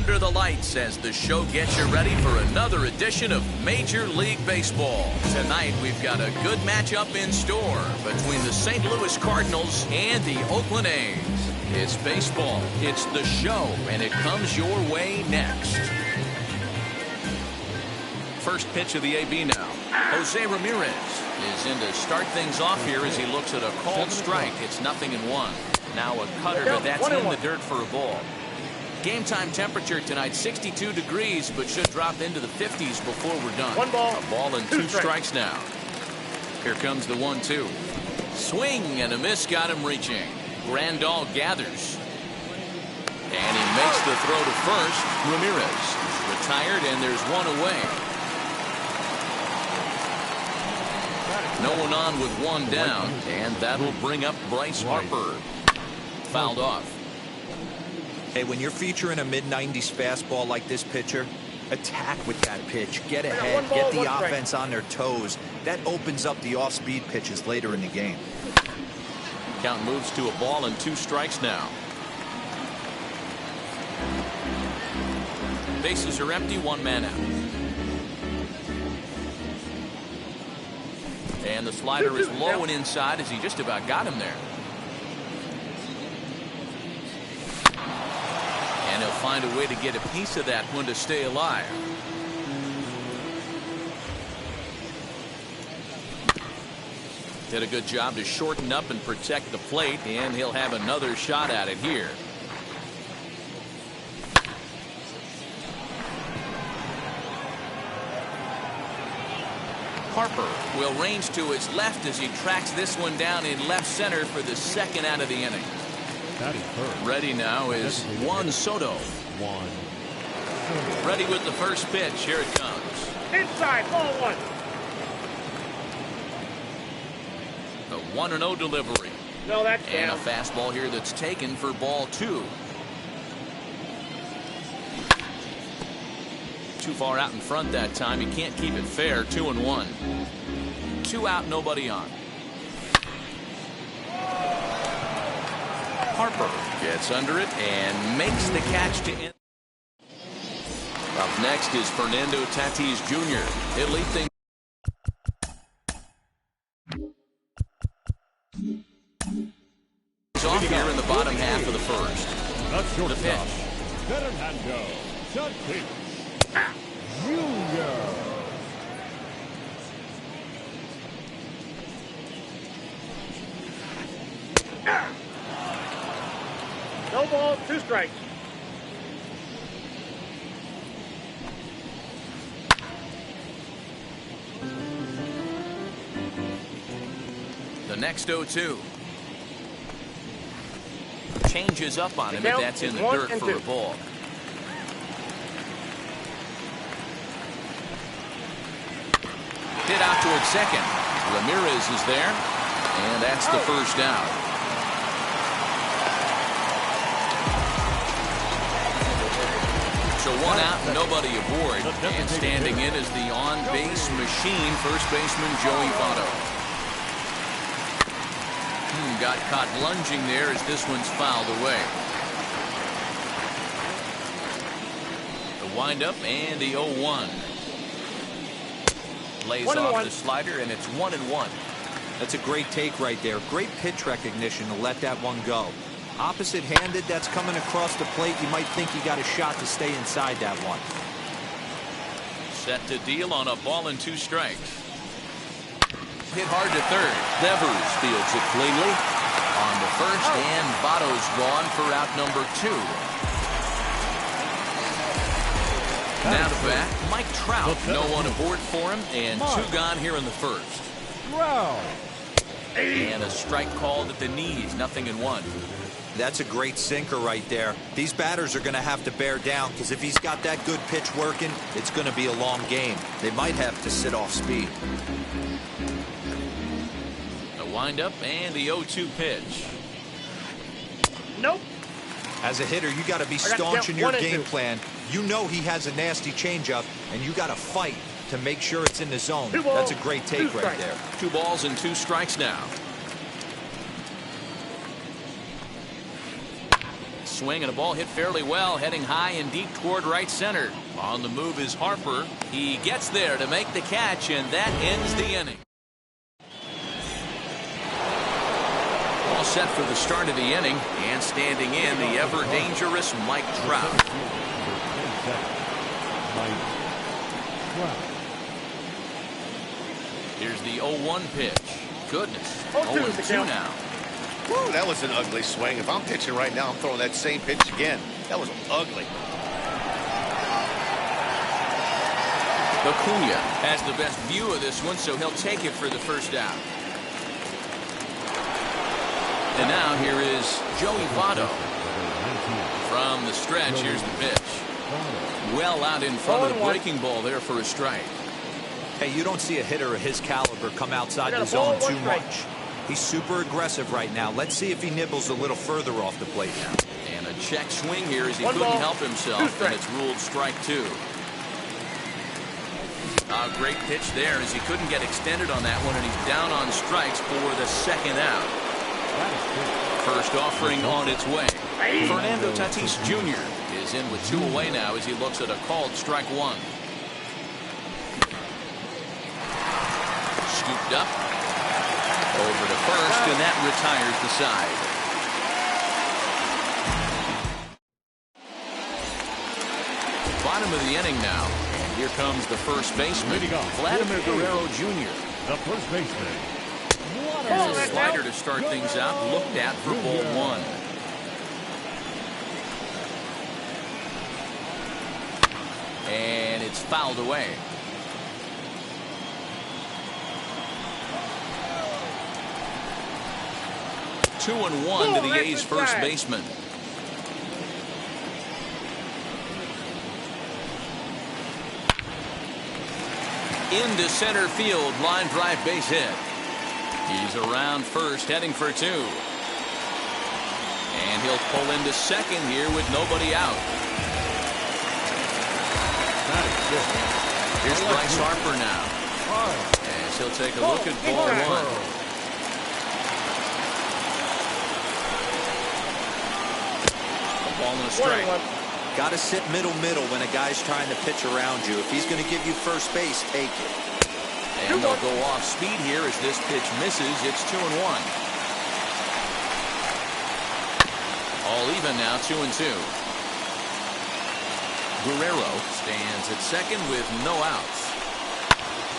under the lights as the show gets you ready for another edition of Major League Baseball. Tonight, we've got a good matchup in store between the St. Louis Cardinals and the Oakland A's. It's baseball, it's the show, and it comes your way next. First pitch of the AB now. Jose Ramirez is in to start things off here as he looks at a called strike. It's 0-1. Now a cutter, but that's in the dirt for a ball. Game time temperature tonight 62 degrees, but should drop into the 50s before we're done. One ball, a ball and two strikes now. Here comes the 1-2. Swing and a miss, got him reaching. Grandal gathers. And he makes the throw to first. Ramirez retired, and there's one away. No one on with one down, and that'll bring up Bryce Harper. Fouled off. Hey, when you're featuring a mid-90s fastball like this pitcher, attack with that pitch. Get ahead. Get the offense on their toes. That opens up the off-speed pitches later in the game. Count moves to a ball and two strikes now. Bases are empty, one man out. And the slider is low and inside as he just about got him there. And he'll find a way to get a piece of that one to stay alive. Did a good job to shorten up and protect the plate, and he'll have another shot at it here. Harper will range to his left as he tracks this one down in left center for the second out of the inning. Ready now is Juan Soto. Ready with the first pitch. Here it comes. Inside, ball one. The 1-0 delivery. No, that's and down. A fastball here that's taken for ball two. Too far out in front that time. He can't keep it fair. 2-1. 2 out, nobody on. Harper gets under it and makes the catch to end. Up next is Fernando Tatis Jr. He'll lead things off here in the bottom half of the first. The pitch. Fernando Tatis Jr. No balls, two strikes. The next 0-2. Changes up on him, but that's in the dirt for a ball. Hit out towards second. Ramirez is there, and that's the first out. So one out, nobody aboard, and standing in is the on-base machine, first baseman Joey Votto. Got caught lunging there as this one's fouled away. The windup and the 0-1. Lays off the slider, and it's 1-1. That's a great take right there. Great pitch recognition to let that one go. Opposite-handed, that's coming across the plate. You might think you got a shot to stay inside that one. Set to deal on a ball and two strikes. Hit hard to third. Devers fields it cleanly on the first, and Votto's gone for out number 2. Now to bat, Mike Trout. No one aboard for him, and 2 gone here in the first. And a strike called at the knees, 0-1. That's a great sinker right there. These batters are going to have to bear down, because if he's got that good pitch working, it's going to be a long game. They might have to sit off speed. Windup and the 0-2 pitch. Nope. As a hitter, you got to be staunch in your game plan. You know he has a nasty changeup, and you got to fight to make sure it's in the zone. That's a great take right there. 2 balls and 2 strikes now. swing and a ball hit fairly well, heading high and deep toward right center. On the move is Harper. He gets there to make the catch, and that ends the inning. All set for the start of the inning, and standing in the ever-dangerous Mike Trout. Here's the 0-1 pitch. Goodness, 0-2 now. Woo, that was an ugly swing. If I'm pitching right now, I'm throwing that same pitch again. That was ugly. Acuna has the best view of this one, so he'll take it for the first out. And now here is Joey Votto. From the stretch, here's the pitch. Well out in front of the breaking ball there for a strike. Hey, you don't see a hitter of his caliber come outside the zone too much. He's super aggressive right now. Let's see if he nibbles a little further off the plate now. And a check swing here as he couldn't help himself, and it's ruled strike 2. A great pitch there as he couldn't get extended on that one, and he's down on strikes for the second out. First offering on its way. Fernando Tatis Jr. is in with 2 away now as he looks at a called strike 1. Scooped up. Over to first, and that retires the side. Bottom of the inning now, and here comes the first baseman, Vladimir Guerrero Jr. The first baseman. There's a slider to start things out, looked at for ball 1. And it's fouled away. Two and 1 to the A's first baseman. Into center field, line drive base hit. He's around first, heading for 2. And he'll pull into second here with nobody out. Here's Bryce Harper now. As he'll take a look at ball 1. Ball and a strike. Got to sit middle when a guy's trying to pitch around you. If he's going to give you first base, take it. And they'll go off speed here as this pitch misses. It's 2 and 1. All even now, 2 and 2. Guerrero stands at second with no outs.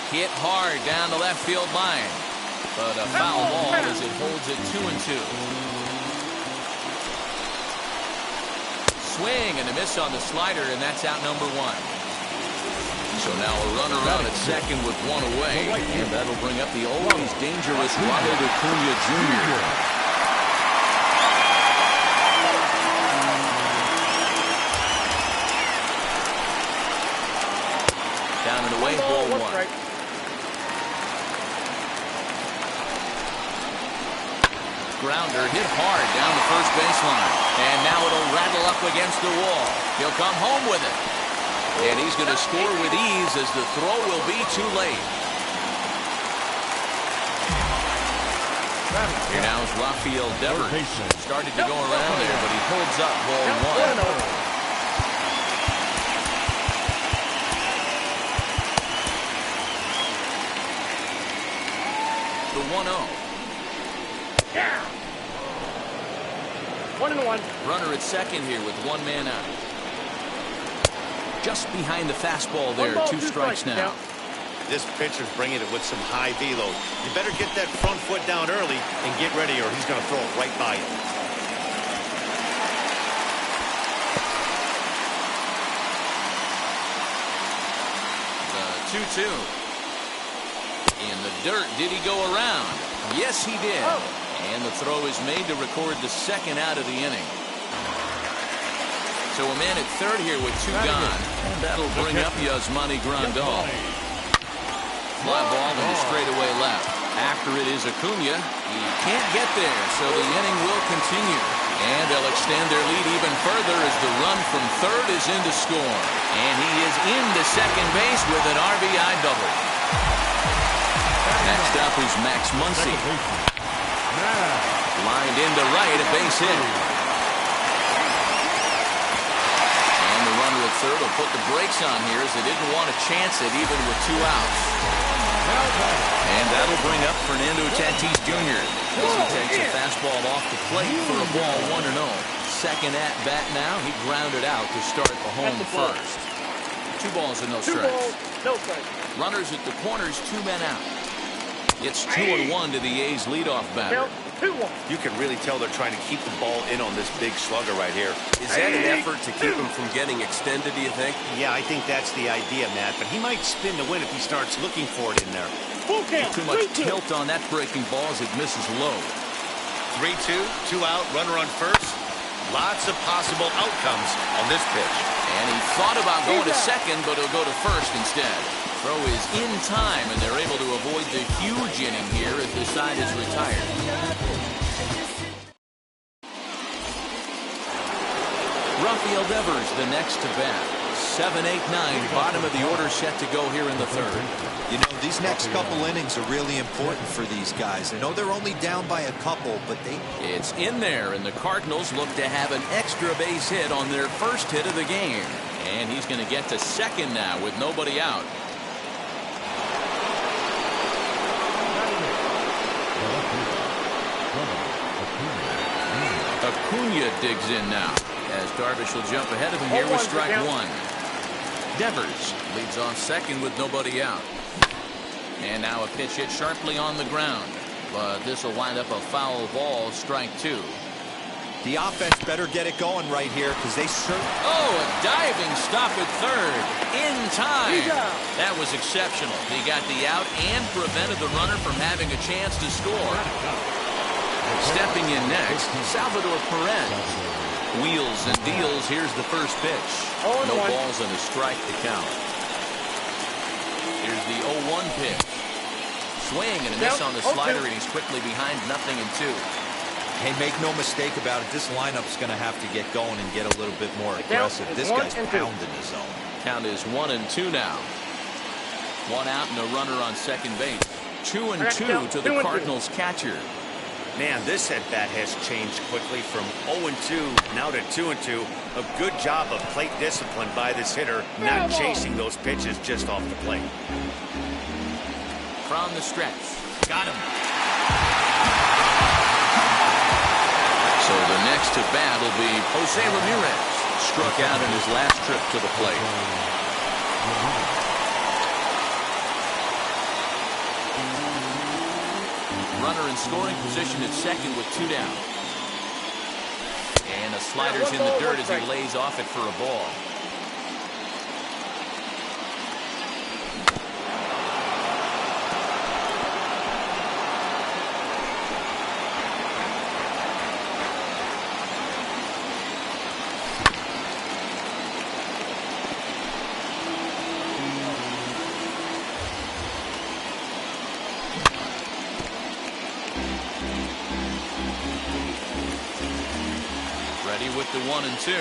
Hit hard down the left field line, but a foul ball as it holds it 2 and 2. Swing and a miss on the slider, and that's out number 1. So now a runner out at second with 1 away, and that'll bring up the always dangerous Ronald Acuna Jr. Down and away, ball 1. Grounder hit hard down the first baseline. And now it'll rattle up against the wall. He'll come home with it. And he's going to score with ease as the throw will be too late. Here now is Rafael Devers. Started to go around there, but he holds up ball 1. The 1-0. Yeah. 1 and 1. Runner at second here with 1 man out. Just behind the fastball there. 2 strikes now. This pitcher's bringing it with some high velo. You better get that front foot down early and get ready, or he's going to throw it right by you. The 2-2. In the dirt. Did he go around? Yes, he did. And the throw is made to record the second out of the inning. So a man at third here with 2 gone. And that'll bring up Yasmani Grandal. Fly ball into straightaway left. After it is Acuna. He can't get there, so the inning will continue. And they'll extend their lead even further as the run from third is in to score. And he is into second base with an RBI double. Next up is Max Muncy. Lined into right, a base hit. at third will put the brakes on here as they didn't want to chance it even with 2 outs. And that'll bring up Fernando Tatis Jr. As he takes a fastball off the plate for a ball 1-0. Second at bat now. He grounded out to start the home first. 2 balls and no strikes. Runners at the corners, 2 men out. It's 2-1 to the A's leadoff batter. You can really tell they're trying to keep the ball in on this big slugger right here. Is that an effort to keep him from getting extended, do you think? Yeah, I think that's the idea, Matt. But he might spin to win if he starts looking for it in there. Too much tilt on that breaking ball as it misses low. 3-2, 2 out, runner on first. Lots of possible outcomes on this pitch. And he thought about going to second, but he'll go to first instead. Throw is in time, and they're able to avoid the huge inning here as the side is retired. Rafael Devers, the next to bat. 7, 8, 9, bottom of the order set to go here in the third. You know, these next couple innings are really important for these guys. I know they're only down by a couple, but It's in there, and the Cardinals look to have an extra base hit on their first hit of the game. And he's going to get to second now with nobody out. Acuna digs in now, as Darvish will jump ahead of him here with strike 1. Devers leads off second with nobody out. And now a pitch hit sharply on the ground. But this will wind up a foul ball, strike 2. the offense better get it going right here because they certainly... Oh, a diving stop at third. In time. That was exceptional. He got the out and prevented the runner from having a chance to score. Stepping in next, Salvador Perez. Wheels and deals. Here's the first pitch. No balls and a strike to count. Here's the 0-1 pitch. Swing and a miss on the slider, and he's quickly behind 0-2. Hey, make no mistake about it. This lineup's going to have to get going and get a little bit more aggressive. This guy's pounding the zone. Count is 1-2 now. 1 out and a runner on second base. 2-2 to the Cardinals catcher. Man, this at-bat has changed quickly from 0-2 now to 2-2. A good job of plate discipline by this hitter, not chasing those pitches just off the plate. From the stretch. Got him. So the next to bat will be Jose Ramirez. Struck out in his last trip to the plate. Runner in scoring position at second with 2 down. And a slider's in the dirt as he lays off it for a ball. With the 1-2.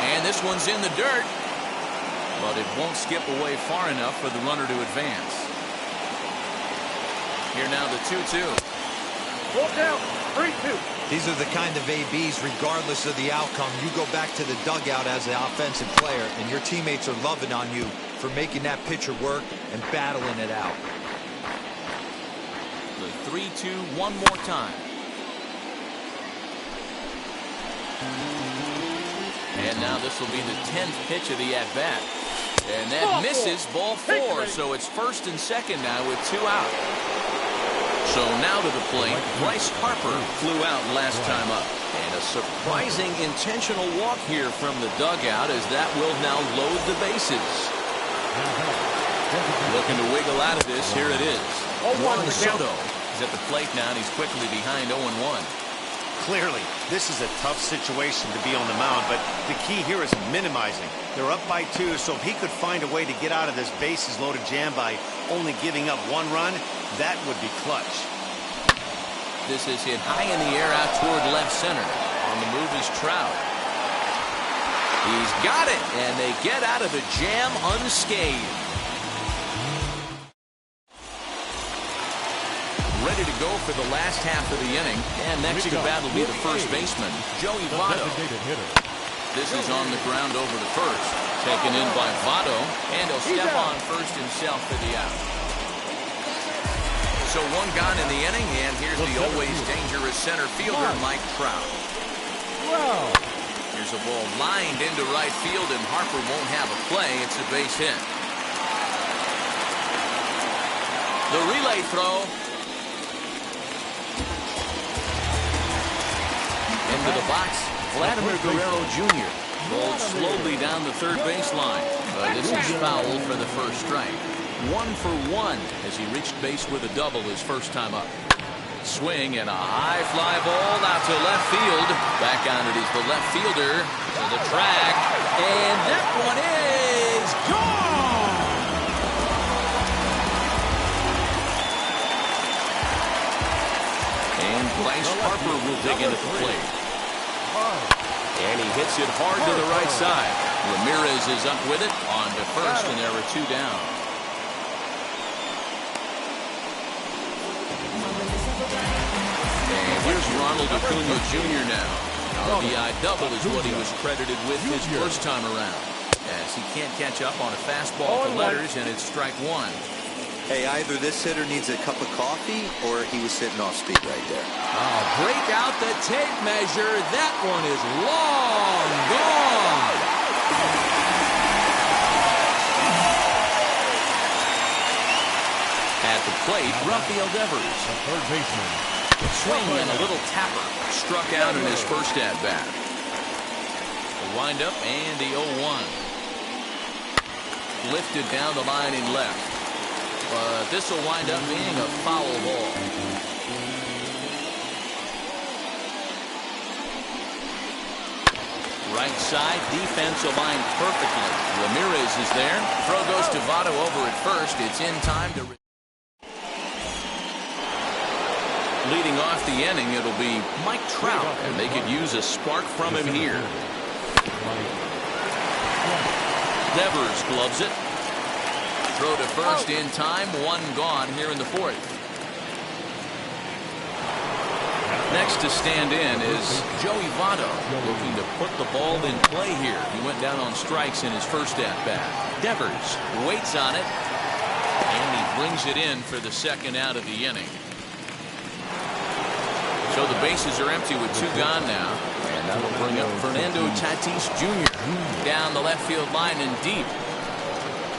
And this one's in the dirt, but it won't skip away far enough for the runner to advance. Here now the 2-2. Walk out, 3-2. These are the kind of ABs, regardless of the outcome. You go back to the dugout as an offensive player, and your teammates are loving on you for making that pitcher work and battling it out. The 3-2 one more time. And now this will be the 10th pitch of the at-bat. And that misses, ball 4. So it's first and second now with 2 out. So now to the plate, Bryce Harper flew out last time up. And a surprising intentional walk here from the dugout as that will now load the bases. Looking to wiggle out of this, here it is. Juan Soto is at the plate now, and he's quickly behind 0-1. Clearly, this is a tough situation to be on the mound, but the key here is minimizing. They're up by 2, so if he could find a way to get out of this bases-loaded jam by only giving up 1 run, that would be clutch. This is hit high in the air out toward left center. On the move is Trout. He's got it, and they get out of the jam unscathed. Ready to go for the last half of the inning. And next to bat will be the first baseman, Joey Votto. This is on the ground over to first. Taken in by Votto, and he'll step on first himself for the out. So one gone in the inning, and here's the always dangerous center fielder, Mike Trout. Here's a ball lined into right field, and Harper won't have a play. It's a base hit. The relay throw. Into the box, Vladimir Guerrero Jr. rolled slowly down the third baseline. But this is foul for the first strike. 1 for 1 as he reached base with a double his first time up. Swing and a high fly ball out to left field. Back on it is the left fielder to the track. And that one is gone! And Bryce Harper will dig in at the plate. And he hits it hard to the right side. Ramirez is up with it on to first, and there are 2 down. And here's Ronald Acuna Jr. now. RBI double is what he was credited with his first time around, as he can't catch up on a fastball to letters, and it's strike 1. Hey, either this hitter needs a cup of coffee or he was sitting off speed right there. Break out the tape measure. That one is long gone. At the plate, Rafael Devers. Third baseman. Swing and a little tapper. Struck out in his first at-bat. The windup and the 0-1. Lifted down the line in left. But this will wind up being a foul ball. Right side, defense aligned perfectly. Ramirez is there. Throw goes to Votto over at first. It's in time to... Leading off the inning, it'll be Mike Trout, and they could use a spark from him here. Devers gloves it. Throw to first in time. 1 gone here in the 4th. Next to stand in is Joey Votto, looking to put the ball in play here. He went down on strikes in his first at-bat. Devers waits on it, and he brings it in for the second out of the inning. So the bases are empty with 2 gone now. And that will bring up Fernando Tatis Jr. down the left field line and deep.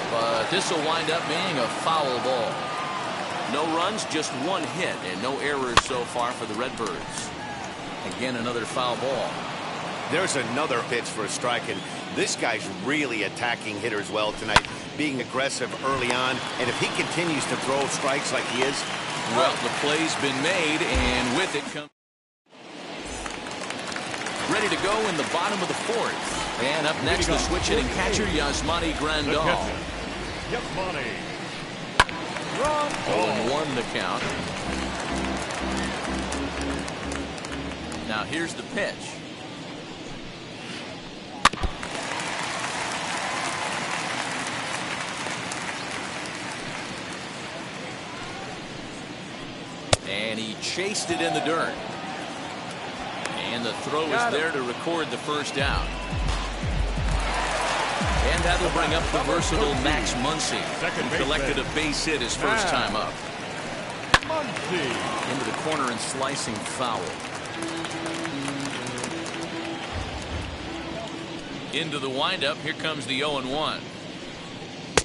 But this will wind up being a foul ball. No runs, just 1 hit, and no errors so far for the Redbirds. Again, another foul ball. There's another pitch for a strike, and this guy's really attacking hitters well tonight, being aggressive early on. And if he continues to throw strikes like he is, well, the play's been made, and with it comes... Ready to go in the bottom of the 4th. And up next, the switch hitting catcher, Yasmani Grandal. Yasmani. 0-1 the count. Now here's the pitch. And he chased it in the dirt. And the throw is there to record the first out. And that'll bring up the versatile Max Muncy, who collected a base hit his first time up. Into the corner and slicing foul. Into the windup. Here comes the 0-1.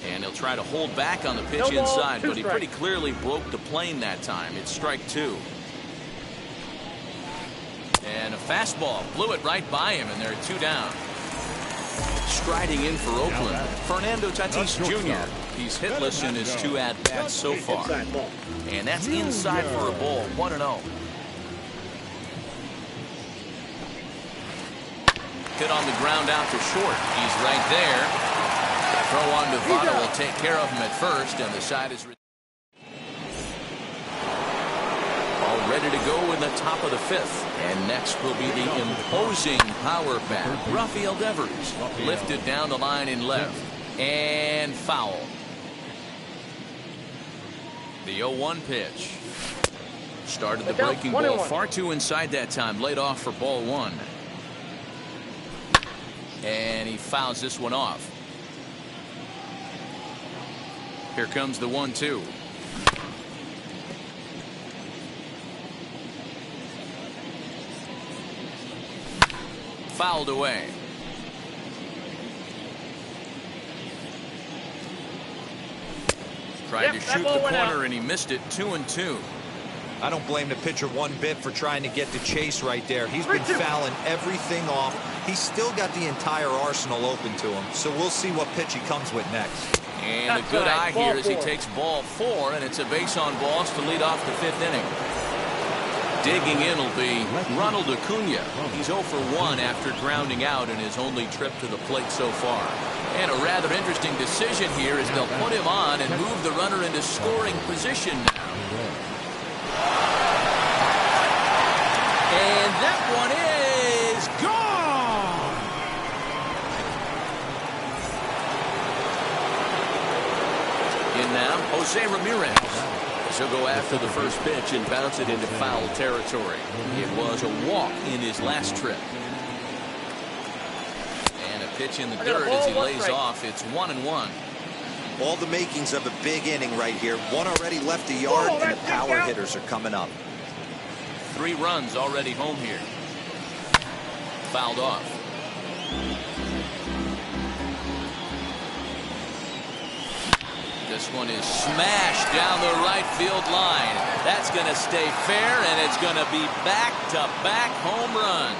And he'll try to hold back on the pitch inside, but he pretty clearly broke the plane that time. It's strike 2. And a fastball blew it right by him, and there are 2 down. Striding in for Oakland, Fernando Tatis Jr. He's hitless in his 2 at-bats so far. And that's inside for a ball, 1-0. Hit on the ground out to short. He's right there. Throw on to Votto will take care of him at first, and the side is all ready to go in the top of the 5th. And next will be the imposing power bat, Rafael Devers. Lifted down the line in left. And foul. The 0-1 pitch. Started the breaking ball far too inside that time. Laid off for ball 1. And he fouls this one off. Here comes the 1-2. Fouled away. Tried to shoot the corner and he missed it. 2-2. I don't blame the pitcher one bit for trying to get the chase right there. He's been fouling everything off. He's still got the entire arsenal open to him. So we'll see what pitch he comes with next. And a good eye here as he takes ball 4, and it's a base on balls to lead off the 5th inning. Digging in will be Ronald Acuna. He's 0 for 1 after grounding out in his only trip to the plate so far. And a rather interesting decision here as they'll put him on and move the runner into scoring position now. And that one is gone. In now, Jose Ramirez. He'll go after the first pitch and bounce it into foul territory. It was a walk in his last trip. And a pitch in the dirt as he lays off. It's 1-1. All the makings of a big inning right here. One already left the yard, and the power hitters are coming up. 3 runs already home here. Fouled off. This one is smashed down the right field line. That's going to stay fair, and it's going to be back-to-back home runs.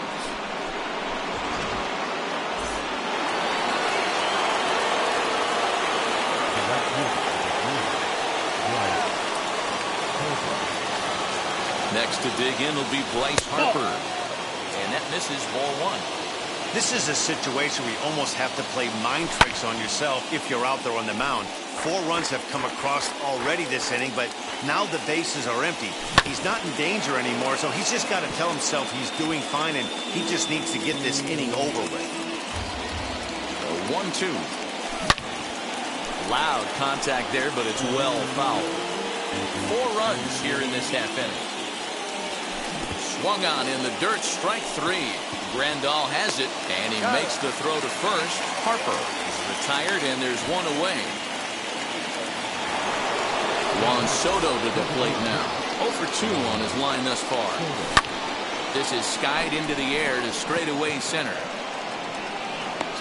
Next to dig in will be Bryce Harper. And that misses ball 1. This is a situation where you almost have to play mind tricks on yourself if you're out there on the mound. 4 runs have come across already this inning, but now the bases are empty. He's not in danger anymore, so he's just got to tell himself he's doing fine, and he just needs to get this inning over with. 1-2. Loud contact there, but it's well fouled. 4 runs here in this half inning. Swung on in the dirt, strike 3. Grandal has it, and he makes the throw to first. Harper is retired, and there's 1 away. Juan Soto to the plate now. 0 for 2 on his line thus far. This is skied into the air to straightaway center.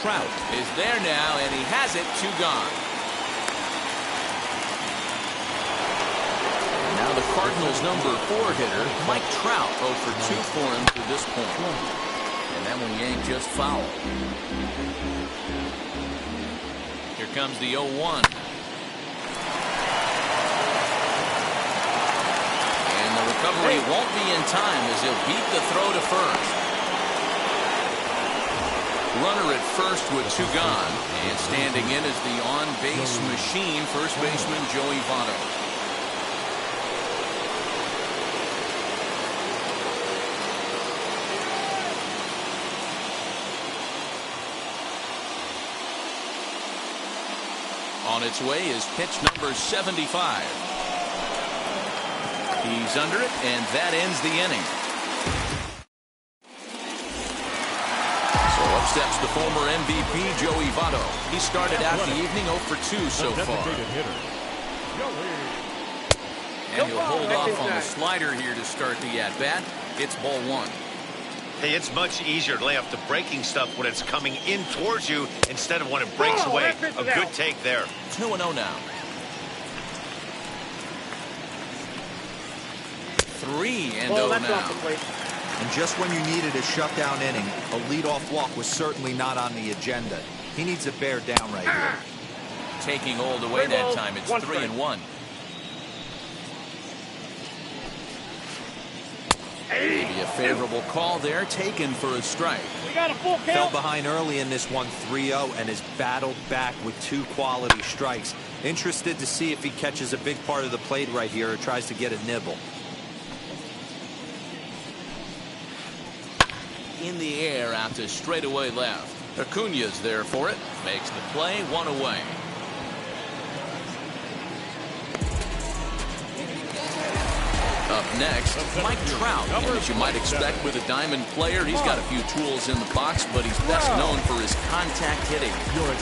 Trout is there now, and he has it. 2 gone. Now the Cardinals' number 4 hitter, Mike Trout, 0 for 2 for him to this point. And that one yanked just foul. Here comes the 0-1. And the recovery won't be in time as he'll beat the throw to first. Runner at first with 2 gone. And standing in is the on-base machine, first baseman Joey Votto. On its way is pitch number 75. He's under it, and that ends the inning. So up steps the former MVP, Joey Votto. He started out the evening 0 for 2 so far. And he'll hold off on the slider here to start the at-bat. It's ball 1. Hey, it's much easier to lay off the breaking stuff when it's coming in towards you instead of when it breaks away. A good take there. 2-0 now. 3-0 now. And just when you needed a shutdown inning, a leadoff walk was certainly not on the agenda. He needs to bear down right here. Taking all the way that time. It's 3-1. Maybe a favorable call there, taken for a strike. We got a full count. Fell behind early in this one 3-0 and has battled back with 2 quality strikes. Interested to see if he catches a big part of the plate right here or tries to get a nibble. In the air out to straightaway left. Acuna's there for it. Makes the play, 1 away. Up next, Mike Trout. And as you might expect with a diamond player, he's got a few tools in the box, but he's best known for his contact hitting.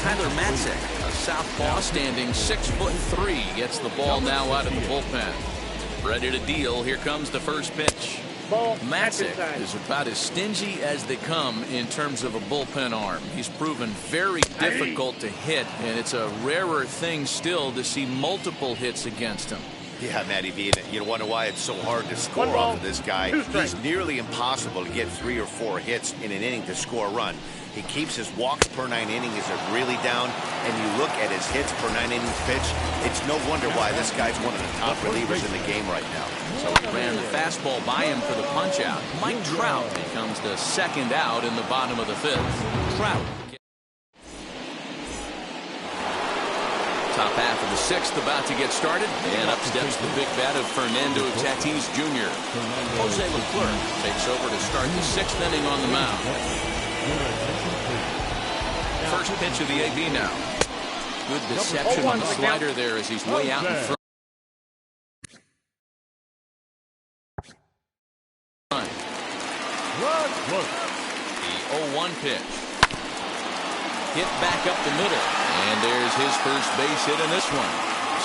Tyler Matzek, a southpaw standing 6'3", gets the ball now out of the bullpen. Ready to deal. Here comes the first pitch. Matzek is about as stingy as they come in terms of a bullpen arm. He's proven very difficult to hit, and it's a rarer thing still to see multiple hits against him. Yeah, Matty V, you wonder why it's so hard to score off of this guy. He's nearly impossible to get 3 or 4 hits in an inning to score a run. He keeps his walks per 9 innings really down, and you look at his hits per 9 innings pitch, it's no wonder why this guy's one of the top relievers in the game right now. So he ran the fastball by him for the punch-out. Mike Trout becomes the second out in the bottom of the 5th. Trout. Top half of the 6th about to get started, and up steps the big bat of Fernando Tatis Jr. Jose Leclerc takes over to start the 6th inning on the mound. First pitch of the AB now. Good deception on the slider there as he's way out in front. The 0-1 pitch. Hit back up the middle. And there's his first base hit in this one.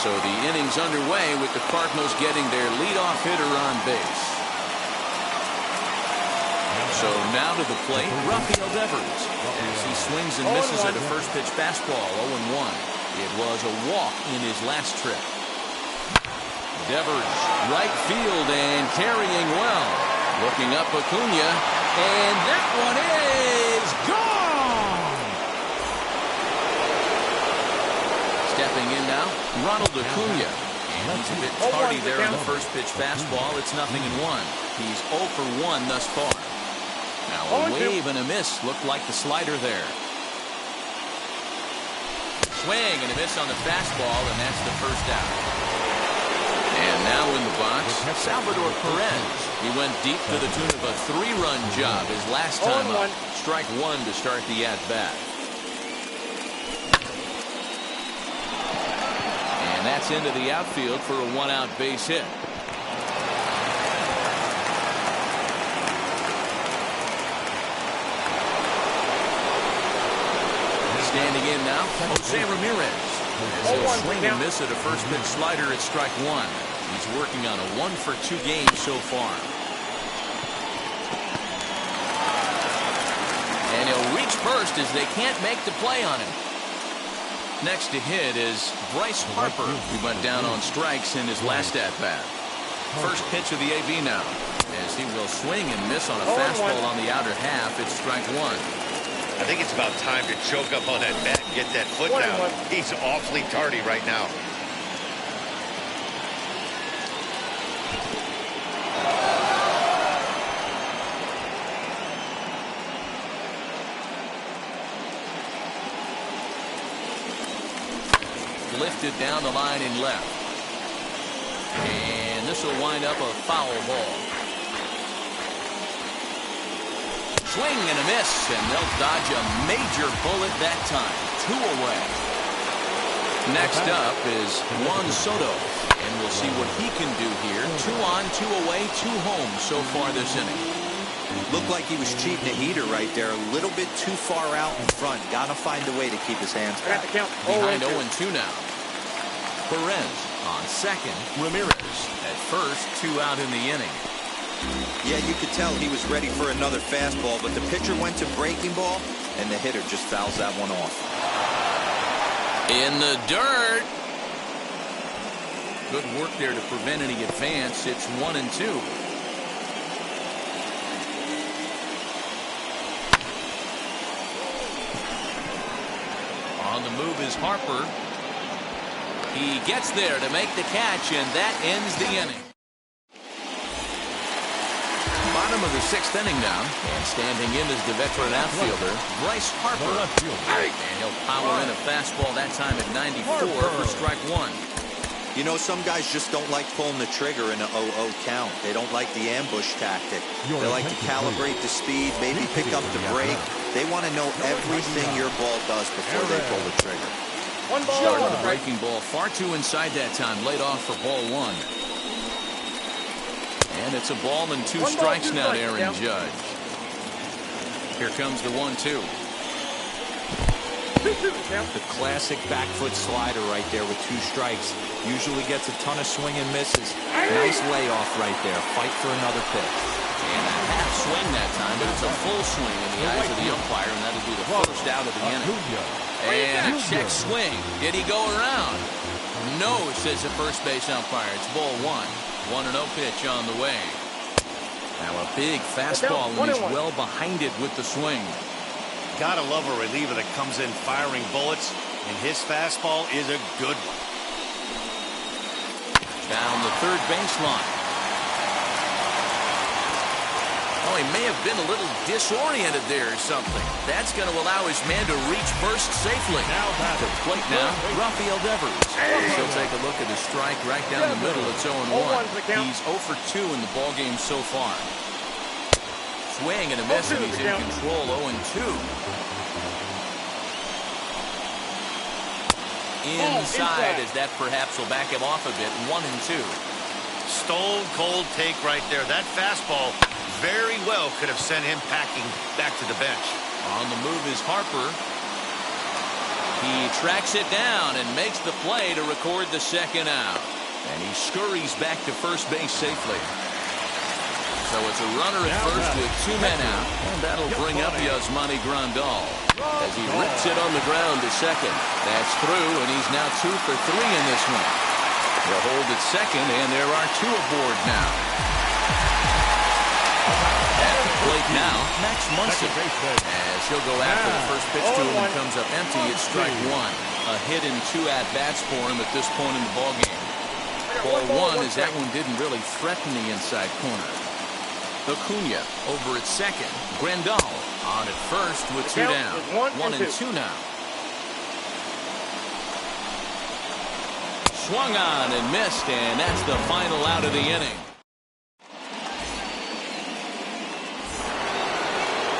So the inning's underway with the Cardinals getting their leadoff hitter on base. So now to the plate, Rafael Devers. As he swings and misses at a first pitch fastball, 0-1. It was a walk in his last trip. Devers, right field and carrying well. Looking up Acuna, and that one is gone! Stepping in now, Ronald Acuna. And he's a bit tardy there on the first pitch fastball. It's 0-1. He's 0 for 1 thus far. Now a wave and a miss looked like the slider there. Swing and a miss on the fastball, and that's the first out. And now in the box, Salvador Perez. He went deep to the tune of a 3-run job his last time up. Strike 1 to start the at-bat. And that's into the outfield for a 1-out base hit. Standing in now, Jose Ramirez. As he'll swing and miss at a first pitch slider at strike 1. He's working on a 1-for-2 game so far. And he'll reach first as they can't make the play on him. Next to hit is Bryce Harper, who went down on strikes in his last at-bat. First pitch of the AB now, as he will swing and miss on a fastball on the outer half. It's strike 1. I think it's about time to choke up on that bat and get that foot down. He's awfully tardy right now. Lifted down the line in left. And this will wind up a foul ball. Swing and a miss, and they'll dodge a major bullet that time. 2 away. Next up is Juan Soto, and we'll see what he can do here. 2 on, 2 away, 2 home so far this inning. Looked like he was cheating a heater right there. A little bit too far out in front. Gotta find a way to keep his hands back. Behind 0-2 now. Perez on second. Ramirez at first. 2 out in the inning. Yeah, you could tell he was ready for another fastball, but the pitcher went to breaking ball, and the hitter just fouls that one off. In the dirt. Good work there to prevent any advance. It's 1-2. On the move is Harper. He gets there to make the catch, and that ends the inning. Bottom of the 6th inning now, and standing in is the veteran outfielder, Bryce Harper. And he'll power in a fastball that time at 94 for strike 1. You know, some guys just don't like pulling the trigger in an 0-0 count. They don't like the ambush tactic. They like to calibrate the speed, maybe pick up the break. They want to know everything your ball does before they pull the trigger. Started the breaking ball far too inside that time, laid off for ball 1. And it's a ball and 2 strikes now to Aaron Judge. Here comes the 1-2. The classic back foot slider right there with 2 strikes. Usually gets a ton of swing and misses. Nice layoff right there. Fight for another pitch. And a half swing that time, but it's a full swing in the eyes of the umpire, and that'll be the first out of the inning. And a check swing. Did he go around? No, says the first base umpire. It's ball 1. 1-0 pitch on the way. Now a big fastball, and he's well behind it with the swing. Gotta love a reliever that comes in firing bullets, and his fastball is a good one. Down the third baseline. Oh, he may have been a little disoriented there or something. That's going to allow his man to reach first safely. To plate now, Rafael Devers. He'll take a look at his strike right down the middle. It's 0-1. He's 0 for 2 in the ballgame so far. Swing and a miss, and he's in control. 0-2. Inside, as that perhaps will back him off a bit. 1-2. Stone cold take right there. That fastball very well could have sent him packing back to the bench. On the move is Harper. He tracks it down and makes the play to record the second out. And he scurries back to first base safely. So it's a runner at first with 2 men out. And that'll bring up Yasmani Grandal as he rips it on the ground to second. That's through, and he's now 2 for 3 in this one. They'll hold at second, and there are 2 aboard now. At the plate now, Max Munson. As he'll go after the first pitch to him and comes up empty, it's strike 1. A hit and 2 at-bats for him at this point in the ballgame. Ball 1, as that one didn't really threaten the inside corner. Acuna over at second. Grandal on at first with 2 down. 1-2 now. Swung on and missed, and that's the final out of the inning.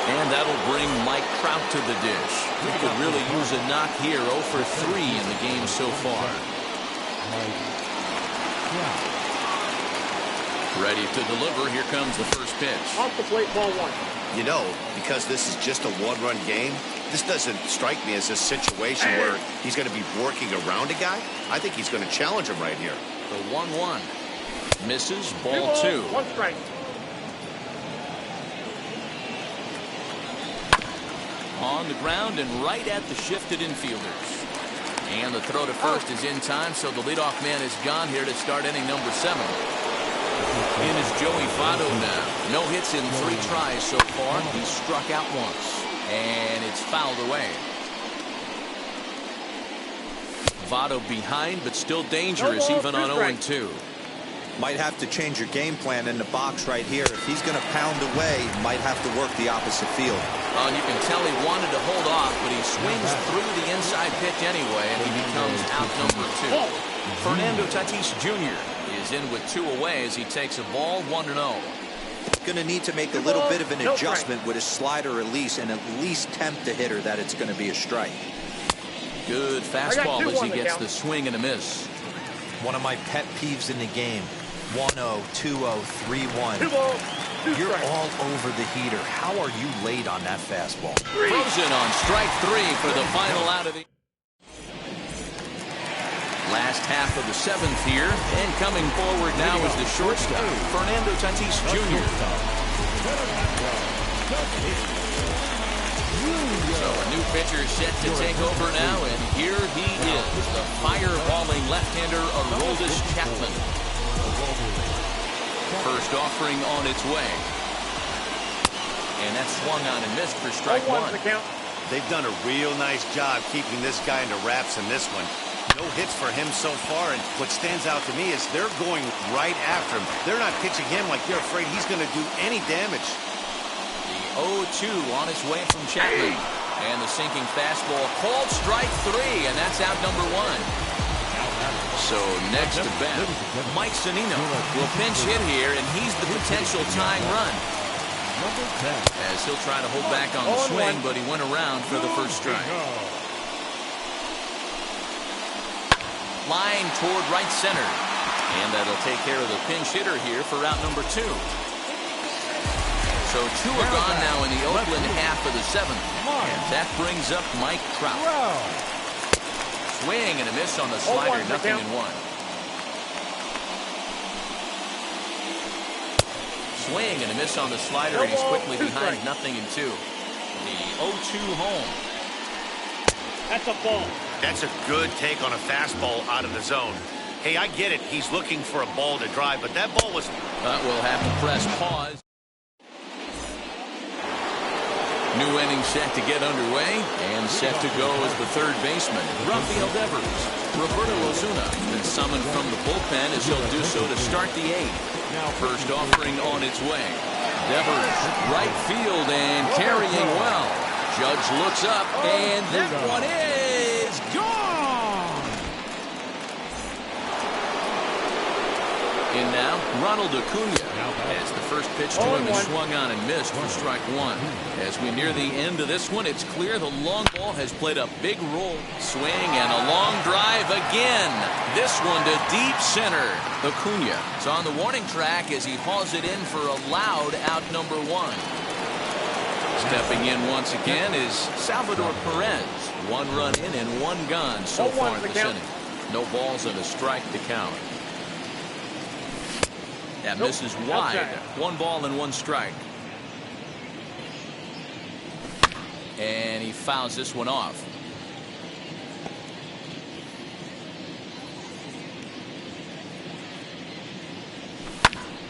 And that'll bring Mike Trout to the dish. He could really use a knock here. 0 for 3 in the game so far. Ready to deliver. Here comes the first pitch. Off the plate, ball 1. You know, because this is just a 1-run game, this doesn't strike me as a situation where he's going to be working around a guy. I think he's going to challenge him right here. The 1-1. Misses. Ball 2. 1 strike. On the ground and right at the shifted infielders. And the throw to first is in time, so the leadoff man is gone here to start inning number 7. In is Joey Votto now. No hits in 3 tries so far. He's struck out once. And it's fouled away. Votto behind, but still dangerous even on 0-2. Might have to change your game plan in the box right here. If he's going to pound away, might have to work the opposite field. And you can tell he wanted to hold off, but he swings through the inside pitch anyway, and he becomes out number 2. Fernando Tatis Jr. is in with 2 away as he takes a ball. 1-0. Going to need to make a little bit of an adjustment with his slider release and at least tempt the hitter that it's going to be a strike. Good fastball as he gets the swing and a miss. One of my pet peeves in the game. 1-0, 2-0, 3-1. You're all over the heater. How are you late on that fastball? Frozen on strike 3 for the final out of the last half of the 7th here. And coming forward now is the shortstop, Fernando Tatis Jr. So a new pitcher set to take over now, and here he is, the fireballing left-hander Aroldis Chapman. First offering on its way. And that's swung on and missed for strike 1. They've done a real nice job keeping this guy into wraps in this one. No hits for him so far, and what stands out to me is they're going right after him. They're not pitching him like they're afraid he's going to do any damage. The 0-2 on its way from Chapman. And the sinking fastball called strike 3, and that's out number 1. So next to bat, Mike Zunino will pinch hit here, and he's the potential tying run. As he'll try to hold back on the swing, but he went around for the first strike. Line toward right center. And that'll take care of the pinch hitter here for out number 2. So 2 are gone now in the Oakland half of the 7th. And that brings up Mike Trout. Swing and a miss on the slider, nothing in 1. Swing and a miss on the slider, and he's quickly behind, nothing in 2. The 0-2 home. That's a ball. That's a good take on a fastball out of the zone. Hey, I get it. He's looking for a ball to drive, but that ball was... We'll have to press pause. New inning set to get underway, and set to go is the third baseman, Rafael Devers. Roberto Osuna been summoned from the bullpen as he'll do so to start the 8th. First offering on its way. Devers, right field, and carrying well. Judge looks up, and that one is gone! In now, Ronald Acuna. As the first pitch to him is swung on and missed for strike 1. As we near the end of this one, it's clear the long ball has played a big role. Swing and a long drive again. This one to deep center. Acuna is on the warning track as he hauls it in for a loud out number 1. Stepping in once again is Salvador Perez. 1 run in and 1 gone so far this inning. No balls and a strike to count. That misses wide. 1 ball and 1 strike. And he fouls this one off.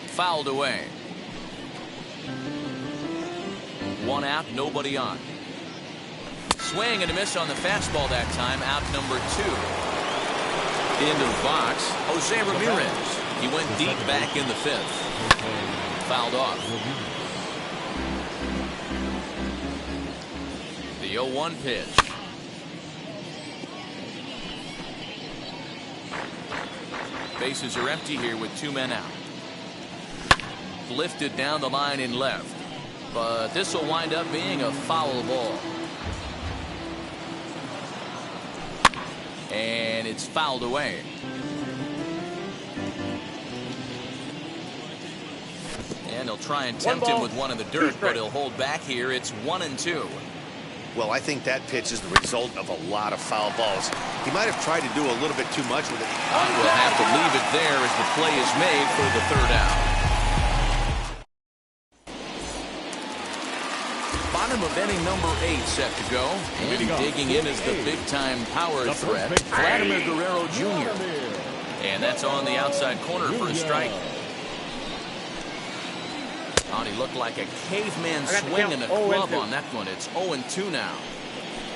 Fouled away. 1 out, nobody on. Swing and a miss on the fastball that time. Out number 2. Into the box, Jose Ramirez. He went deep back in the 5th. Fouled off. The 0-1 pitch. Bases are empty here with 2 men out. Lifted down the line in left. But this will wind up being a foul ball. And it's fouled away. And he'll try and tempt him with 1 in the dirt, but he'll hold back here. It's 1-2. Well, I think that pitch is the result of a lot of foul balls. He might have tried to do a little bit too much with it. We'll have to leave it there as the play is made for the 3rd out. Bottom of inning number 8 set to go. And digging in is the big-time power threat, Vladimir Guerrero Jr. And that's on the outside corner for a strike. Oh, he looked like a caveman swinging a club on that one. It's 0-2 now.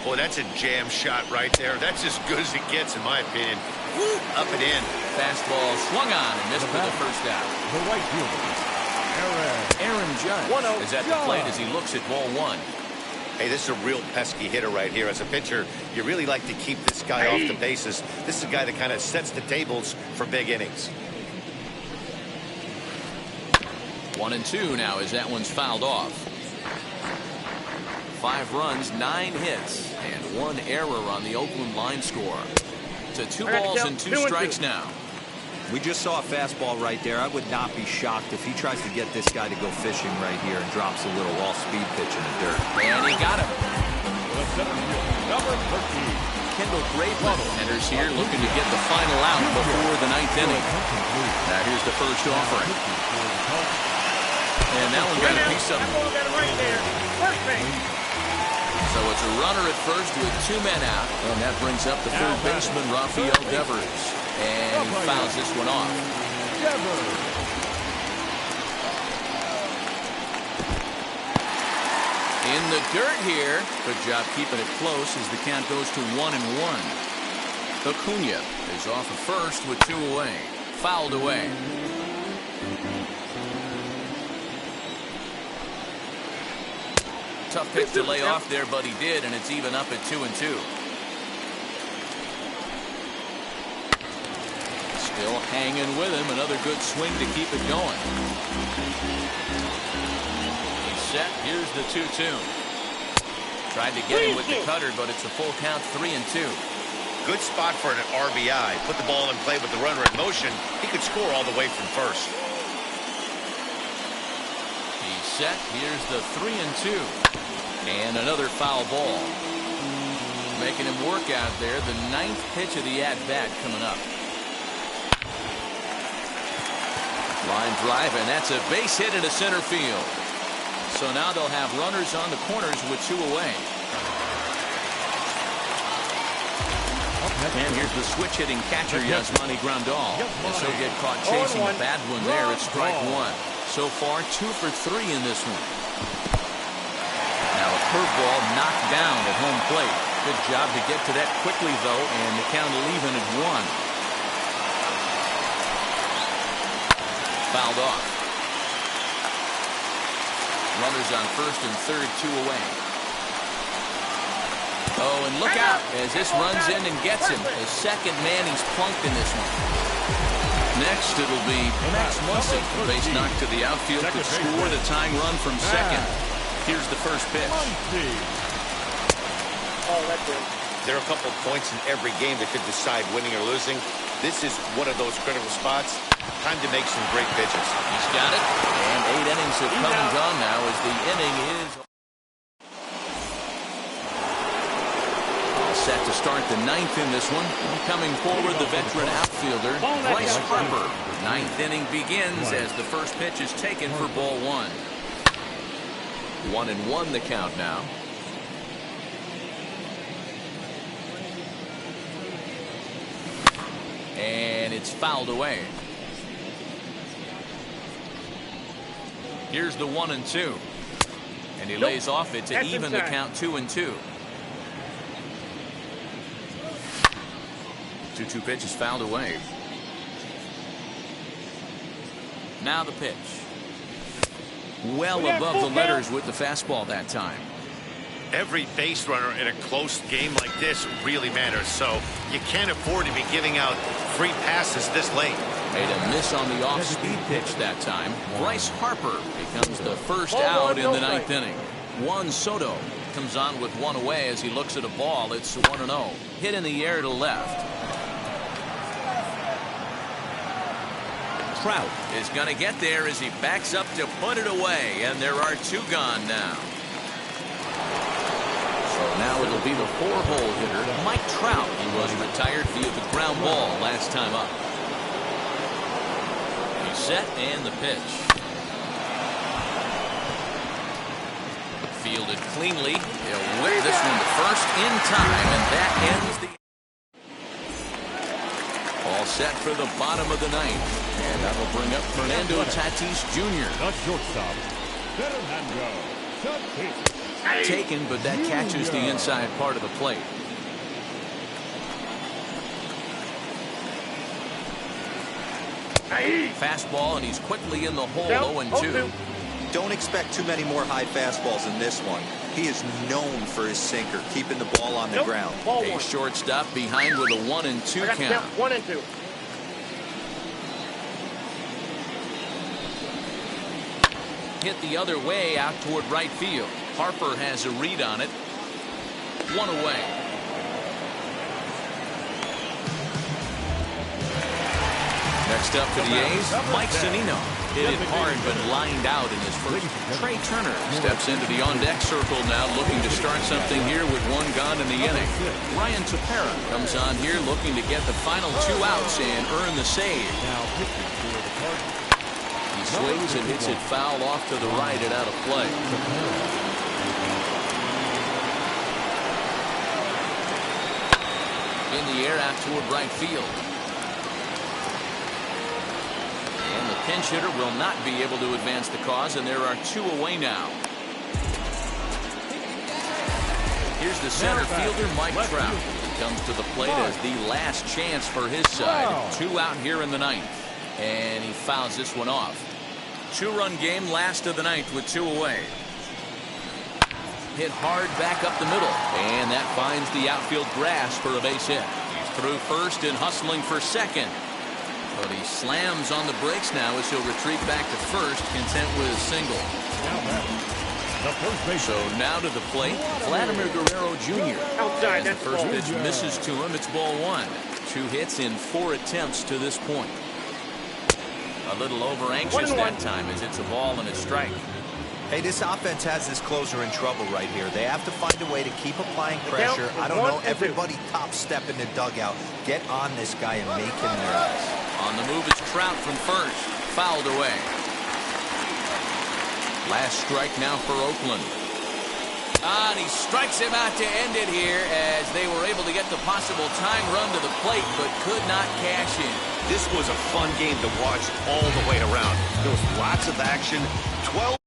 Boy, that's a jam shot right there. That's as good as it gets, in my opinion. Woo, up and in. Fastball swung on and missed for the first out. The right fielder, Aaron Judge is at the plate as he looks at ball 1. Hey, this is a real pesky hitter right here. As a pitcher, you really like to keep this guy off the bases. This is a guy that kind of sets the tables for big innings. 1-2 now as that one's fouled off. 5 runs, 9 hits, and 1 error on the Oakland line score. To 2 balls and 2 strikes now. We just saw a fastball right there. I would not be shocked if he tries to get this guy to go fishing right here and drops a little all-speed pitch in the dirt. And he got him. number 13. Kendall Graveman enters here looking to get the final out before the 9th inning. Now here's the first offering. And that one got a piece of it. So it's a runner at first with 2 men out. And that brings up the 3rd baseman, Rafael Devers. And he fouls this one off. In the dirt here. Good job keeping it close as the count goes to 1-1. Acuna is off at first with 2 away. Fouled away. Tough pitch to lay off there, but he did, and it's even up at 2-2. Still hanging with him. Another good swing to keep it going. He's set. Here's the 2-2. Tried to get him with the cutter, but it's a full count, 3-2. Good spot for an RBI. Put the ball in play with the runner in motion. He could score all the way from first. He's set. Here's the 3-2. And another foul ball. Making him work out there. The 9th pitch of the at-bat coming up. Line drive, and that's a base hit into center field. So now they'll have runners on the corners with 2 away. And here's the switch-hitting catcher, Yasmani Grandal. As he'll get caught chasing a bad one there at strike 1. So far, 2 for 3 in this one. Now a curveball knocked down at home plate. Good job to get to that quickly, though, and the count will even at 1. Fouled off. Runners on first and third, 2 away. Oh, and look out as this runs in and gets him. The second man he's plunked in this one. Next, it'll be Max Muncy. Base knock to the outfield could score the tying run from second. Here's the first pitch. There are a couple points in every game that could decide winning or losing. This is one of those critical spots. Time to make some great pitches. He's got it. And 8 innings have come and gone now as the inning is all set to start the 9th in this one. Coming forward, the veteran outfielder, Bryce Harper. 9th inning begins as the first pitch is taken for ball 1. 1-1 the count now. And it's fouled away. Here's the 1-2. And he lays off it to even the count 2-2. 2-2 pitch is fouled away. Now the pitch. Well above the letters with the fastball that time. Every base runner in a close game like this really matters, so you can't afford to be giving out free passes this late. Made a miss on the off-speed pitch that time. Bryce Harper becomes the first out in the 9th inning. Juan Soto comes on with 1 away as he looks at a ball. It's 1-0. Hit in the air to left. Trout is going to get there as he backs up to put it away, and there are 2 gone now. So now it'll be the 4-hole hitter, Mike Trout. He was retired via the ground ball last time up. He's set and the pitch. Fielded cleanly. He'll whip this one to first in time, and that ends the... All set for the bottom of the 9th. And that'll bring up Fernando Tatis Jr. The shortstop, Fernando Tatis. Taken, but that catches the inside part of the plate. Fastball, and he's quickly in the hole. 0-2. Don't expect too many more high fastballs in this one. He is known for his sinker, keeping the ball on the ground. A shortstop behind with a 1-2 count. 1-2. Hit the other way out toward right field. Harper has a read on it. 1 away. Next up for the A's, Mike Zunino. Hit it hard but lined out in his first. Trey Turner steps into the on-deck circle now, looking to start something here with 1 gone in the inning. Ryan Tepera comes on here looking to get the final 2 outs and earn the save. He swings and hits it foul off to the right and out of play. In the air out toward right field. And the pinch hitter will not be able to advance the cause, and there are 2 away now. Here's the center fielder, Mike Trout. He comes to the plate as the last chance for his side. 2 out here in the 9th. And he fouls this one off. 2-run game, last of the 9th with 2 away. Hit hard back up the middle, and that finds the outfield grass for a base hit. He's through first and hustling for second. But he slams on the brakes now as he'll retreat back to first, content with a single. The first base. So now to the plate, Vladimir Guerrero Jr. Outside, As the that's first ball. pitch misses to him, it's ball one. 2 hits in 4 attempts to this point. A little over anxious 1-1. that time as it's a ball and a strike. Hey, this offense has this closer in trouble right here. They have to find a way to keep applying pressure. I don't know, everybody top step in the dugout. Get on this guy and make him nervous. On the move is Trout from first. Fouled away. Last strike now for Oakland. And he strikes him out to end it here as they were able to get the possible tying run to the plate but could not cash in. This was a fun game to watch all the way around. There was lots of action. 12